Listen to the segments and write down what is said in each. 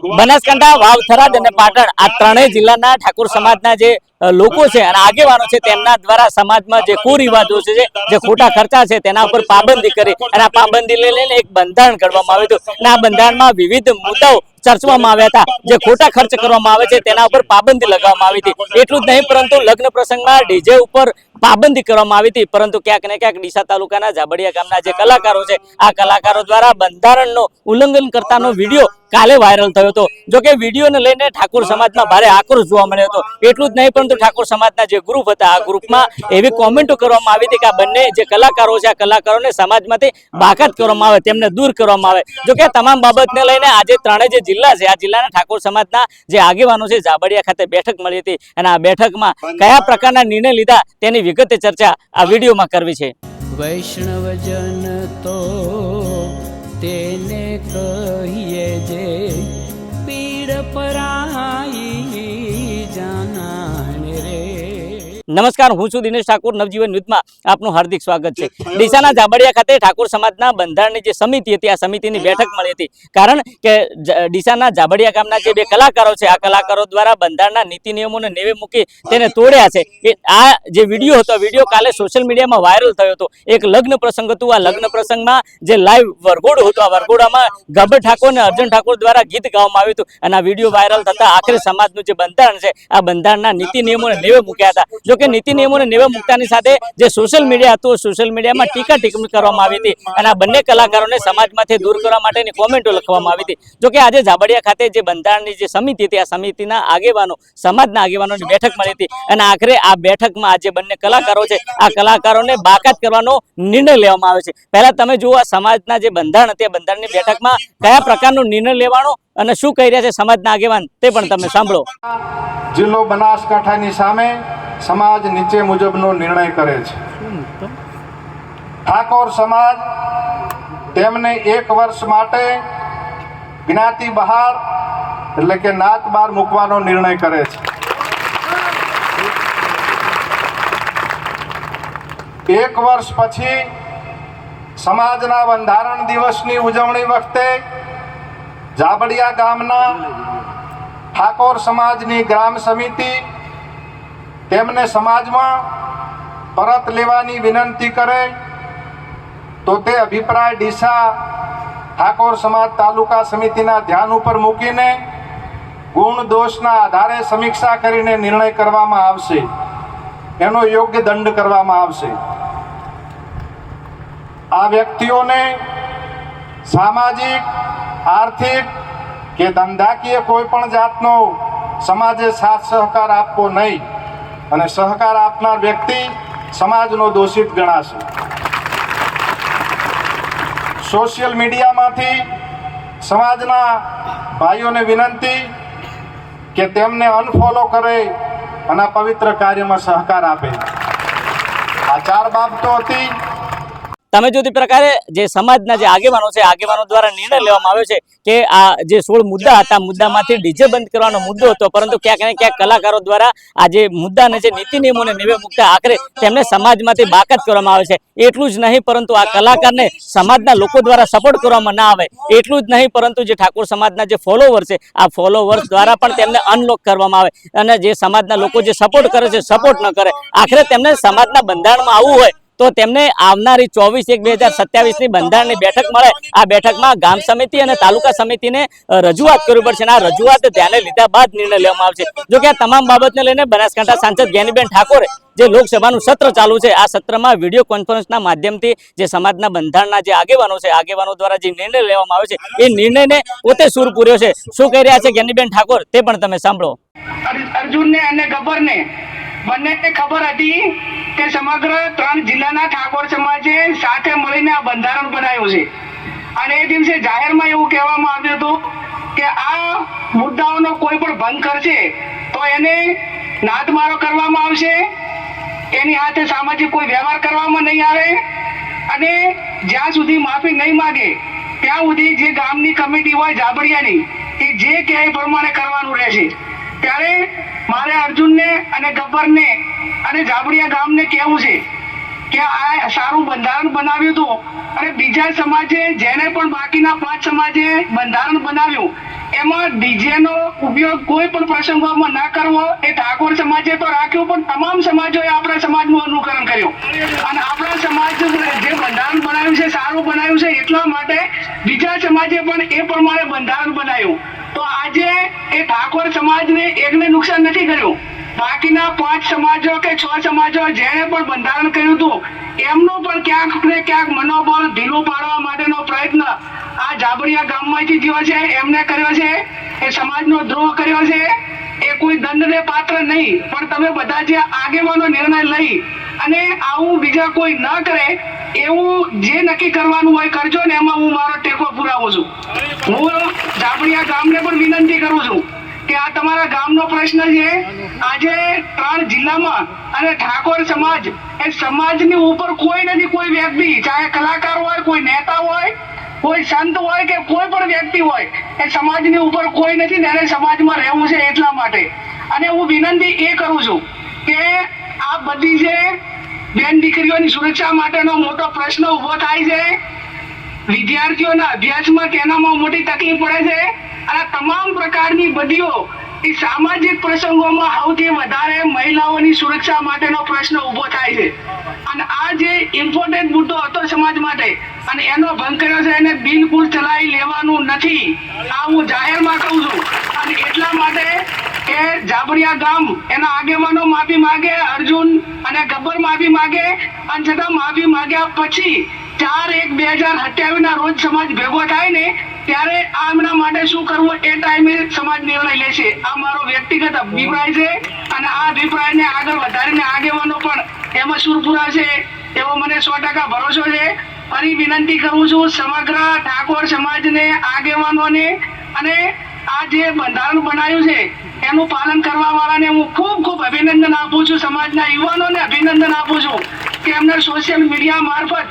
બનાસકાંઠા, વાવ, થરાદ અને પાટણ આ ત્રણેય જિલ્લાના ઠાકોર સમાજના જે લોકો છે અને આગેવાનો છે તેમના દ્વારા સમાજમાં જે કુરિવાજો છે, જે ખોટા ખર્ચા છે તેના ઉપર પાબંદી કરી અને આ પાબંદી લઈને એક બંધારણ ઘડવામાં આવ્યું હતું અને આ બંધારણમાં વિવિધ મુદ્દાઓ ચર્ચવામાં આવ્યા હતા। જે ખોટા ખર્ચ કરવામાં આવે છે તેના ઉપર પાબંદી લગાવવામાં આવી હતી। એટલું જ નહીં પરંતુ લગ્ન પ્રસંગમાં ડીજે ઉપર પાબંદી કરવામાં આવી હતી, પરંતુ ક્યાંક ને ક્યાંક ડીસા તાલુકાના જાબડિયા ગામના જે કલાકારો છે આ કલાકારો દ્વારા બંધારણનો ઉલ્લંઘન કરતાનો વિડીયો કાલે વાયરલ થયો હતો। જો કે વિડીયોને લઈને ઠાકોર સમાજમાં ભારે આક્રોશ જોવા મળ્યો હતો। એટલું જ નહીં પરંતુ ઠાકોર સમાજના જે ગ્રુપ હતા આ ગ્રુપમાં એવી કોમેન્ટો કરવામાં આવી હતી કે આ બંને જે કલાકારો છે આ કલાકારોને સમાજમાંથી બાકાત કરવામાં આવે, તેમને દૂર કરવામાં આવે। જો કે તમામ બાબતને લઈને આજે ત્રણેય જે જિલ્લા છે આ જિલ્લાના ઠાકોર સમાજના જે આગેવાનો છે જાબડિયા ખાતે બેઠક મળી હતી અને આ બેઠકમાં કયા પ્રકારના નિર્ણય લીધા તેની વિગતે ચર્ચા આ વિડીયોમાં કરવી છે। વૈષ્ણવજન તો તેને કહીએ જે પીડ પરાઈ જાનાને રે। નમસ્કાર, હું છું દિનેશ ઠાકોર, નવજીવન ન્યૂઝમાં આપનું હાર્દિક સ્વાગત છે। ડીસાના જાબડિયા ખાતે ઠાકોર સમાજના બંધારણની જે સમિતિ હતી આ સમિતિની બેઠક મળી હતી, કારણ કે ડીસાના જાબડિયા ગામના જે બે કલાકારો છે આ કલાકારો દ્વારા બંધારણના નીતિ નિયમોને નેવે મૂકી તેને તોડ્યા છે। આ જે વિડીયો હતો, વિડીયો કાલે સોશિયલ મીડિયામાં વાયરલ થયો હતો। એક લગ્ન પ્રસંગ હતું, આ લગ્ન પ્રસંગમાં જે લાઈવ વરઘોડો હતો આ વરઘોડામાં ગબ્બર ઠાકોર અને અર્જુન ઠાકોર દ્વારા ગીત ગાવામાં આવ્યું હતું અને આ વિડીયો વાયરલ થતા આખરે સમાજનું જે બંધારણ છે આ બંધારણના નીતિ નિયમોને નેવે મૂક્યા હતા। જો કે નીતિ નિયમોને નેવે મૂકતાની સાથે જે સોશિયલ મીડિયા હતું, સોશિયલ મીડિયામાં ટીકા ટિપ્પણી કરવામાં આવી હતી અને આ બંને કલાકારોને સમાજમાંથી દૂર કરવા માટેની કોમેન્ટો લખવામાં આવી હતી। જો કે આજે જાબડિયા ખાતે જે બંધારણની જે સમિતિ હતી આ સમિતિના આગેવાનો, સમાજના આગેવાનોની બેઠક મળી હતી અને આખરે આ બેઠકમાં આજે બંને કલાકારો છે આ કલાકારોને બાકાત કરવાનો નિર્ણય લેવામાં આવ્યો છે। પહેલા તમે જુઓ આ સમાજના જે બંધારણ હતી, બંધારણની બેઠકમાં કયા પ્રકારનો નિર્ણય લેવાનો અને શું કહી રહ્યા છે સમાજના આગેવાન તે પણ તમે સાંભળો। જિલ્લો બનાસકાંઠાની સામે સમાજ નીચે મુજબનો નિર્ણય કરે છે। ઠાકોર સમાજ તેમને 1 વર્ષ માટે જ્ઞાતિ બહાર એટલે કે નાત બહાર મૂકવાનો નિર્ણય કરે છે। 1 વર્ષ પછી સમાજના બંધારણ દિવસની ઉજવણી વખતે જાબડિયા ગામના ઠાકોર સમાજની ગ્રામ સમિતિ તેમને સમાજમાં પરત લેવાની વિનંતી કરે તો તે અભિપ્રાય ડીસા ઠાકોર સમાજ તાલુકા સમિતિના ધ્યાન ઉપર મૂકીને ગુણ દોષના આધારે સમીક્ષા કરીને નિર્ણય કરવામાં આવશે, એનો યોગ્ય દંડ કરવામાં આવશે। આ વ્યક્તિઓને સામાજિક, આર્થિક કે ધંધાકીય કોઈ પણ જાતનો સમાજે સાથ સહકાર આપવો નહીં અને સહકાર આપનાર વ્યક્તિ સમાજનો દોષિત ગણાશે। સોશિયલ મીડિયામાંથી સમાજના ભાઈઓને વિનંતી કે તેમને અનફોલો કરે અને પવિત્ર કાર્યમાં સહકાર આપે। આ 4 બાબતો હતી। તમે જો તે પ્રકારે જે સમાજના જે આગેવાનો છે આગેવાનો દ્વારા નિર્ણય લેવામાં આવ્યો છે કે આ જે 16 મુદ્દા હતા મુદ્દામાંથી ડીજે બંધ કરવાનો મુદ્દો હતો, પરંતુ ક્યાંક ને ક્યાંક કલાકારો દ્વારા આ જે મુદ્દાને જે નીતિ નિયમોને નેવે મૂકતા આખરે તેમને સમાજમાંથી બાકાત કરવામાં આવે છે। એટલું જ નહીં પરંતુ આ કલાકારને સમાજના લોકો દ્વારા સપોર્ટ કરવામાં ના આવે। એટલું જ નહીં પરંતુ જે ઠાકોર સમાજના જે ફોલોવર છે આ ફોલોવર્સ દ્વારા પણ તેમને અનલોક કરવામાં આવે અને જે સમાજના લોકો જે સપોર્ટ કરે છે સપોર્ટ ન કરે। આખરે તેમને સમાજના બંધારણમાં આવવું હોય તો તેમને આવનારી 24/1/2027ની બંધારણની બેઠક મળે, આ બેઠકમાં ગામ સમિતિ અને તાલુકા સમિતિને રજૂઆત કરવી પડશે અને આ રજૂઆત ધ્યાને લીધા બાદ નિર્ણય લેવામાં આવશે। જો કે આ તમામ બાબતને લઈને બનાસકાંઠા સાંસદ જ્ઞાનીબેન ઠાકોરે જે લોકસભાનું સત્ર ચાલુ છે આ સત્રમાં વિડીયો કોન્ફરન્સના માધ્યમથી જે સમાજના બંધારણના જે આગેવાનો છે આગેવાનો દ્વારા જે નિર્ણય લેવામાં આવે છે એ નિર્ણયને પોતે સૂર પૂર્યો છે। શું કહી રહ્યા છે જ્ઞાનીબેન ઠાકોર તે પણ તમે સાંભળો। અર્જુનને અને ગબ્બરને બંનેને ખબર હતી કે સમગ્ર 3 જિલ્લાના ઠાકોર સમાજે સાથે મળીને આ બંધારણ બનાવ્યું છે અને એ દિવસે જાહેરમાં એવું કહેવામાં આવ્યું હતું કે આ મુદ્દાઓનો કોઈ પણ ભંગ કરશે તો એને નાદમારો કરવામાં આવશે, એની સાથે સામાજિક કોઈ વ્યવહાર કરવામાં નહીં આવે અને જ્યાં સુધી માફી નહીં માગે ત્યાં સુધી જે ગામની કમિટી હોય જાબડિયાની એ જે કહે એ પ્રમાણે કરવાનું રહેશે। ત્યારે મારે અર્જુનને અને ગબ્બરને અને જાબડિયા ગામને કહેવું છે કે આ સારું બંધારણ બનાવ્યું હતું અને બીજા સમાજે જેને પણ બાકીના 5 સમાજે બંધારણ બનાવ્યું એમાં ડીજે નો ઉપયોગ કોઈ પણ પ્રસંગોમાં ન કરવો એ ઠાકોર સમાજે તો રાખ્યું, પણ તમામ સમાજોએ આપણા સમાજનું અનુકરણ કર્યું અને આપણા સમાજ જે બંધારણ બનાવ્યું છે સારું બનાવ્યું છે એટલા માટે બીજા સમાજે પણ એ પ્રમાણે બંધારણ બનાવ્યું. તો આજે એ ઠાકોર સમાજને એકને નુકસાન નથી કર્યું, બાકીના 5 સમાજો કે 6 સમાજો જેને પણ બંધારણ કર્યું હતું એમનું પણ ક્યાંક ને ક્યાંક મનોબળ ઢીલું પાડવા માટેનો પ્રયત્ન આ જાબડિયા ગામમાંથી થયો છે, એમને કર્યો છે. એ સમાજનો દ્રોહ કર્યો છે. એ કોઈ દંડને પાત્ર નહીં, પણ તમે બધા જે આગેવાનો નિર્ણય લઈ અને આવું બીજા કોઈ ન કરે એવું જે નક્કી કરવાનું હોય કરજો ને, એમાં હું મારો ટેકો પુરાવું છું. હું જાબડિયા ગામને પણ વિનંતી કરું છું કે આ તમારા ગામનો પ્રશ્ન છે. આજે 3 જિલ્લામાં અને ઠાકોર સમાજ એ સમાજની ઉપર કોઈ નથી, કોઈ વ્યક્તિ, ચાહે કલાકાર હોય, કોઈ નેતા હોય, કોઈ સંત હોય કે કોઈ પણ વ્યક્તિ હોય, એ સમાજની ઉપર કોઈ નથી. ત્યારે સમાજમાં રહેવું છે એટલા માટે. અને હું વિનંતી એ કરું છું કે આ બધી જે બેન દીકરીઓની સુરક્ષા માટેનો મોટો પ્રશ્ન ઉભો થાય છે, વિદ્યાર્થીઓના અભ્યાસમાં તેનામાં મોટી તકલીફ પડે છે અને તમામ પ્રકારની બધીઓ એ સામાજિક પ્રસંગોમાં સૌથી વધારે મહિલાઓની સુરક્ષા માટેનો પ્રશ્ન ઉભો થાય છે. અને આ જે ઇમ્પોર્ટન્ટ મુદ્દો હતો સમાજ માટે અને એનો ભંગ કર્યો છે, એને બિલકુલ ચલાવી લેવાનું નથી. આ હું જાહેરમાં કહું છું. અને એટલા માટે કે જાબડિયા ગામ એના આગેવાનો માફી માગે, અર્જુન અને ગબ્બર માફી માગે, અને છતાં માફી માગ્યા પછી 4/1/2027 ના રોજ સમાજ ભેગો થાય ને ત્યારે આમના માટે શું કરવું એ ટાઈમે સમાજ નિર્ણય લેશે. આ મારો વ્યક્તિગત અભિપ્રાય છે અને આ અભિપ્રાયને આગળ વધારીને આગેવાનો પણ એમાં સુર પુરાશે એવો મને 100% ભરોસો છે. ફરી વિનંતી કરું છું સમગ્ર ઠાકોર સમાજને, આગેવાનોને અને આ જે બંધારણ બનાવ્યું છે એનું પાલન કરવા વાળાને હું ખૂબ ખૂબ અભિનંદન આપું છું. સમાજના યુવાનોને અભિનંદન આપું છું કે એમને સોશિયલ મીડિયા મારફત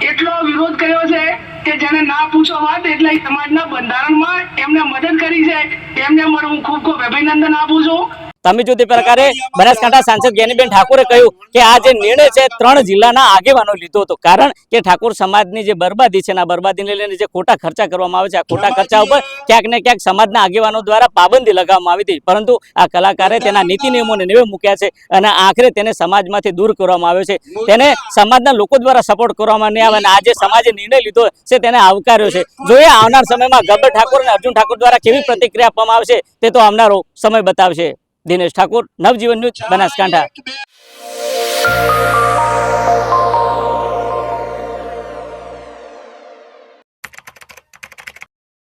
એટલો વિરોધ કર્યો છે કે જેને ના પૂછો વાત, એટલે સમાજના બંધારણમાં એમને મદદ કરી છે. એમને હું ખૂબ ખૂબ અભિનંદન આપું છું. તમે જો તે પ્રકારે બનાસકાંઠા સાંસદ જ્ઞાનીબેન ઠાકોરે કહ્યું કે આ જે નિર્ણય છે 3 જિલ્લાના આગેવાનો લીધો હતો, કારણ કે ઠાકોર સમાજની જે બરબાદી છે, આ બરબાદીને લઈને જે ખોટા ખર્ચા કરવામાં આવે છે, આ ખોટા ખર્ચા ઉપર ક્યાંક ને ક્યાંક સમાજના આગેવાનો દ્વારા પાબંદી લગાવવામાં આવી હતી, પરંતુ આ કલાકારે તેના નીતિ નિયમોને નેવે મૂક્યા છે અને આખરે તેને સમાજમાંથી દૂર કરવામાં આવ્યો છે. તેને સમાજના લોકો દ્વારા સપોર્ટ કરવામાં નહીં આવે અને આ જે સમાજે નિર્ણય લીધો છે તેને આવકાર્યો છે. જોઈએ આવનાર સમયમાં ગબ્બર ઠાકોર અને અર્જુન ઠાકોર દ્વારા કેવી પ્રતિક્રિયા આપવામાં આવશે તે તો આવનારો સમય બતાવશે. દિનેશ ઠાકોર, નવજીવન ન્યૂઝ, બનાસકાંઠા.